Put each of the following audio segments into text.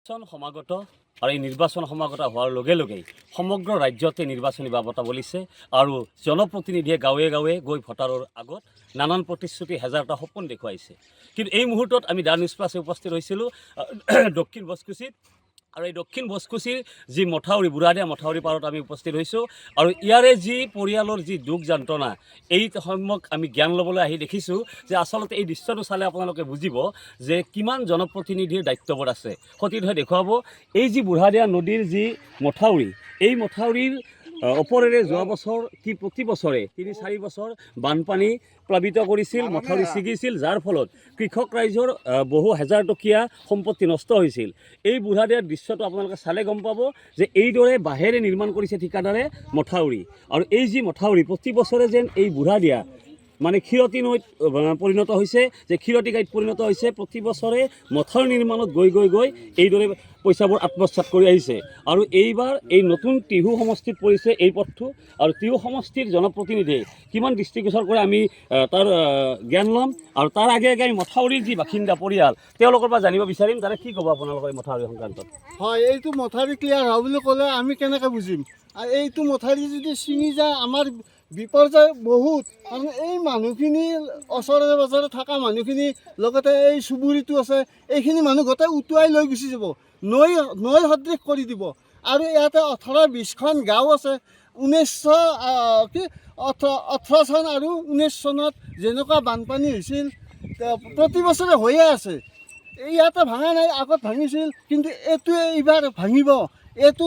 নিৰ্বাচন সমাগত আৰু এই নিৰ্বাচন সমাগত হোৱাৰ লগে লগেই সমগ্ৰ ৰাজ্যতে নিৰ্বাচনী বাবতা বলিছে আৰু জনপ্ৰতিনিধিয়ে গাঁৱে গাঁৱে গৈ ভোটাৰৰ আগত নানান প্ৰতিশ্ৰুতি হেজাৰটা সপোন দেখুৱাইছে। কিন্তু এই মুহূৰ্তত আমি দা নিউজ প্লাছে উপস্থিত হৈছিলোঁ দক্ষিণ বজকুচিত আৰু এই দক্ষিণ বজকুচিৰ যি মথাউৰি বুঢ়াদিয়া মথাউৰি পাৰত আমি উপস্থিত হৈছোঁ আৰু ইয়াৰে যি পৰিয়ালৰ যি দুখ যন্ত্ৰণা এই সম্যক আমি জ্ঞান ল'বলৈ আহি দেখিছোঁ যে আচলতে এই দৃশ্যটো চালে আপোনালোকে বুজিব যে কিমান জনপ্ৰতিনিধিৰ দায়িত্ববোধ আছে। সতীৰ্থই দেখুৱাব এই যি বুঢ়াদিয়া নদীৰ যি মথাউৰি এই মথাউৰিৰ ওপৰেৰে যোৱা বছৰ কি প্ৰতি বছৰে ৩-৪ বছৰ বানপানী প্লাবিত কৰিছিল, মথাউৰি ছিগিছিল, যাৰ ফলত কৃষক ৰাইজৰ বহু হাজাৰ টকীয়া সম্পত্তি নষ্ট হৈছিল। এই বুঢ়াদিয়াৰ দৃশ্যটো আপোনালোকে চালে গম পাব যে এইদৰে বাঁহেৰে নিৰ্মাণ কৰিছে ঠিকাদাৰে মথাউৰি আৰু এই যি মথাউৰি প্ৰতি বছৰে যেন এই বুঢ়াদিয়া মানে ক্ষীৰতী নৈত পৰিণত হৈছে, যে ক্ষীৰতী গাইত পৰিণত হৈছে। প্ৰতি বছৰে মথাউৰি নিৰ্মাণত গৈ গৈ গৈ এইদৰে পইচাবোৰ আত্মসাৎ কৰি আহিছে আৰু এইবাৰ এই নতুন টিহু সমষ্টিত পৰিছে এই পথটো আৰু টিহু সমষ্টিৰ জনপ্ৰতিনিধিয়ে কিমান দৃষ্টিগোচৰ কৰে আমি তাৰ জ্ঞান ল'ম আৰু তাৰ আগে আগে আমি মথাউৰিৰ যি বাসিন্দা পৰিয়াল তেওঁলোকৰ পৰা জানিব বিচাৰিম। তাৰে কি ক'ব আপোনালোকৰ এই মথাউৰি সংক্ৰান্তত? হয়, এইটো মথাউৰি ক্লিয়াৰ হোৱা বুলি ক'লে আমি কেনেকৈ বুজিম? আৰু এইটো মথাউৰি যদি ছিঙি যায় আমাৰ বিপৰ্যয় বহুত, কাৰণ এই মানুহখিনি ওচৰে পাজৰে থকা মানুহখিনি লগতে এই চুবুৰীটো আছে এইখিনি মানুহ গোটেই উটুৱাই লৈ গুচি যাব, নৈ সদৃশ কৰি দিব। আৰু ইয়াতে 18-20খন গাঁও আছে। 18 চন আৰু 19 চনত যেনেকুৱা বানপানী হৈছিল প্ৰতি বছৰে হৈয়ে আছে। ইয়াতে ভাঙা নাই, আগত ভাঙিছিল, কিন্তু এইটোৱে এইবাৰ ভাঙিব। এইটো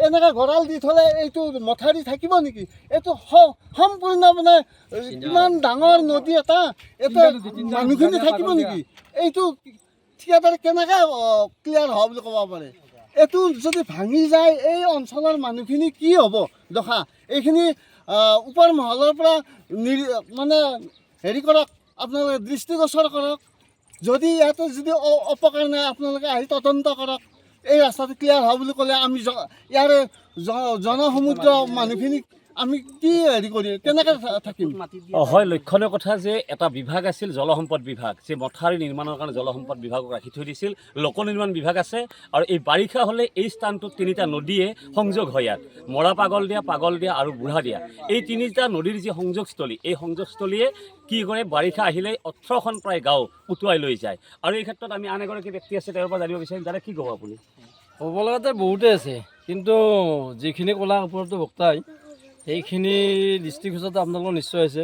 এনেকৈ গঁৰাল দি থ'লে এইটো মথাউৰি থাকিব নেকি? এইটো সম্পূৰ্ণ মানে কিমান ডাঙৰ নদী এটা, এটা মানুহখিনি থাকিব নেকি? এইটো ঠিকাদাৰে কেনেকৈ ক্লিয়াৰ হোৱা বুলি ক'ব পাৰে? এইটো যদি ভাঙি যায় এই অঞ্চলৰ মানুহখিনি কি হ'ব দশা? এইখিনি ওপৰ মহলৰ পৰা মানে হেৰি কৰক, আপোনালোকে দৃষ্টিগোচৰ কৰক। যদি ইয়াতে যদি অপকাৰ নাই আপোনালোকে আহি তদন্ত কৰক। এই ৰাস্তাটো ক্লিয়াৰ হোৱা বুলি ক'লে আমি ইয়াৰে জনসমুদ্ৰ মানুহখিনিক আমি কি হেৰি কৰি কেনেকৈ থাকিম? হয়, লক্ষণীয় কথা যে এটা বিভাগ আছিল জলসম্পদ বিভাগ, যে মথাউৰি নিৰ্মাণৰ কাৰণে জলসম্পদ বিভাগক ৰাখি থৈ দিছিল। লোক নিৰ্মাণ বিভাগ আছে আৰু এই বাৰিষা হ'লে এই স্থানটোত 3টা নদীয়ে সংযোগ হয়। ইয়াত মৰা পাগলদিয়া আৰু বুঢ়াদিয়া এই 3টা নদীৰ যি সংযোগস্থলী, এই সংযোগস্থলীয়ে কি কৰে বাৰিষা আহিলে 18খন প্ৰায় গাঁও উটুৱাই লৈ যায়। আৰু এই ক্ষেত্ৰত আমি আন এগৰাকী ব্যক্তি আছে, তেওঁৰ পৰা জানিব বিচাৰিম। তাৰে কি ক'ব আপুনি? ক'ব লগাতে বহুতেই আছে, কিন্তু যিখিনি ক'লা ওপৰতো বক্তাই সেইখিনি দৃষ্টিগোচৰটো আপোনালোকৰ নিশ্চয় আছে।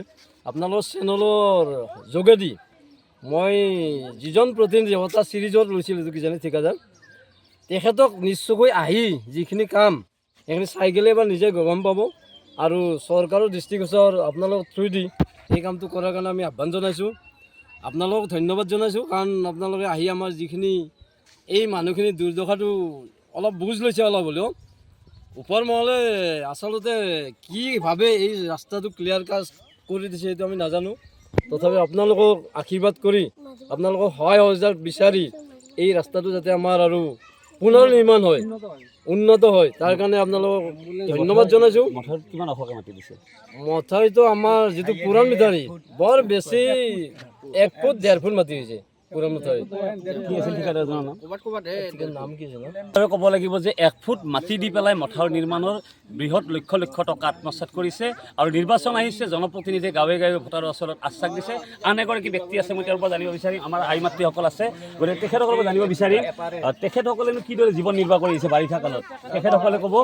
আপোনালোকৰ চেনেলৰ যোগেদি মই যিজন প্ৰতিনিধি এটা চিৰিজত লৈছিলোঁ কিজানি ঠিকাদাৰ, তেখেতক নিশ্চয়কৈ আহি যিখিনি কাম সেইখিনি চাই গ'লে এবাৰ নিজে গম পাব। আৰু চৰকাৰৰ দৃষ্টিগোচৰ আপোনালোকৰ থ্ৰু দি এই কামটো কৰাৰ কাৰণে আমি আহ্বান জনাইছোঁ। আপোনালোকক ধন্যবাদ জনাইছোঁ, কাৰণ আপোনালোকে আহি আমাৰ যিখিনি এই মানুহখিনি দুৰ্দশাটো অলপ বুজ লৈছে, অলপ হ'লেও। ওপৰ মহলে আচলতে কি ভাবে এই ৰাস্তাটো ক্লিয়াৰ কাজ কৰি দিছে সেইটো আমি নাজানো। তথাপি আপোনালোকক আশীৰ্বাদ কৰি আপোনালোকক সহায় সহযোগ বিচাৰি এই ৰাস্তাটো যাতে আমাৰ আৰু পুনৰ নিৰ্মাণ হয়, উন্নত হয়, তাৰ কাৰণে আপোনালোকক ধন্যবাদ জনাইছোঁ। মথাউৰিত কিমান অশোকে মাতি দিছে? মথাউৰিটো আমাৰ যিটো পুৰণ মথাউৰি বৰ বেছি 1 ফুট 1.5 ফুট মাটি হৈছে পুৰণ মথাউৰি। কি আছিল ঠিকাদাৰজনৰ নাম? নাম কি আছে ন? ক'ব লাগিব যে 1 ফুট মাটি দি পেলাই মথাউৰি নিৰ্মাণৰ বৃহৎ লক্ষ লক্ষ টকা আত্মসাৎ কৰিছে আৰু নিৰ্বাচন আহিছে, জনপ্ৰতিনিধিয়ে গাঁৱে গাঁৱে ভোটাৰৰ ওচৰত আশ্বাস দিছে। আন এগৰাকী ব্যক্তি আছে, মই তেওঁৰ পৰা জানিব বিচাৰিম। আমাৰ আই মাতৃসকল আছে, গতিকে তেখেতসকলৰ পৰা জানিব বিচাৰিম তেখেতসকলেনো কিদৰে জীৱন নিৰ্বাহ কৰি আহিছে বাৰিষা কালত, তেখেতসকলে ক'ব।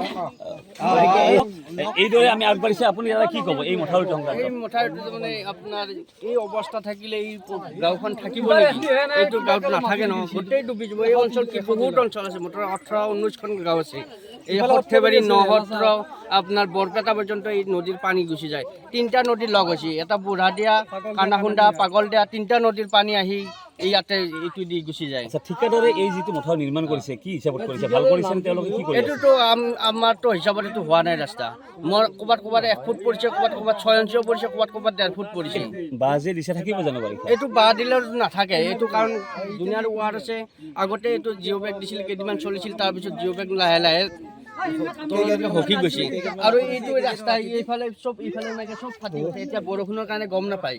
এইদৰে আমি আগবাঢ়িছে, আপুনি দাদা কি ক'ব এই মথাউৰিটো সংক্ৰান্তত? এই মথাউৰিটো মানে আপোনাৰ এই অৱস্থা থাকিলে এই গাঁওখন থাকিব নেকি? এইটো গাঁৱত নাথাকে নহয়, গোটেই ডুবি যাব। এই অঞ্চল কি বহুত অঞ্চল আছে, মুঠতে 18-19খন গাঁও আছে। এই সৰ্থেবাৰী, নসত্ৰ, আপোনাৰ বৰপেটা পৰ্যন্ত এই নদীৰ পানী গুচি যায়। 3টা নদীৰ লগ হৈছে, এটা বুঢ়াদিয়া, কানাখুন্দা, পাগলদিয়া, 3টা নদীৰ পানী আহি ইয়াতে এইটো দি গুচি যায়। আচ্ছা, ঠিকাদাৰে এই যিটো মথাউৰি নিৰ্মাণ কৰিছে কি হিচাপত কৰিছে? ভাল কৰিছে নে তেওঁলোকে? কি কৰিছে? এইটোতো আমাৰতো হিচাপত এইটো হোৱা নাই ৰাস্তা। মোৰ ক'ৰবাত 1 ফুট পৰিছে, ক'ৰবাত 6 ইঞ্চিও পৰিছে, ক'ৰবাত 1.5 ফুট পৰিছে। বাঁহ যে দিছে থাকিব জানো বাৰিষা? এইটো বাঁহ দিলেও নাথাকে, এইটো কাৰণ দুনিয়াৰ ৱাৰ আছে। আগতে এইটো জিঅ' বেগ দিছিল, কেইদিনমান চলিছিল, তাৰপিছত জিঅ' বেগ লাহে লাহে তললৈকে হকি গৈছে আৰু এইটো ৰাস্তা এইফালে ইফালে এনেকৈ চব ফাটি গৈছে এতিয়া বৰষুণৰ কাৰণে গম নাপায়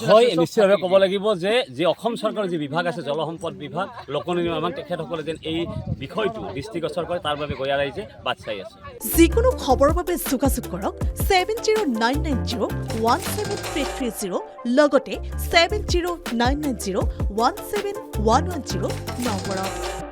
হয় নিশ্চিতভাৱে ক'ব লাগিব যে যি অসম চৰকাৰৰ যি বিভাগ আছে জলসম্পদ বিভাগ লোক নিৰ্মাণ তেখেতসকলে যেন এই বিষয়টো দৃষ্টিগোচৰ কৰে তাৰ বাবে গঞা ৰাইজে বাট চাই আছে যিকোনো খবৰৰ বাবে যোগাযোগ কৰক 7099017330 লগতে 7099017110 নম্বৰত।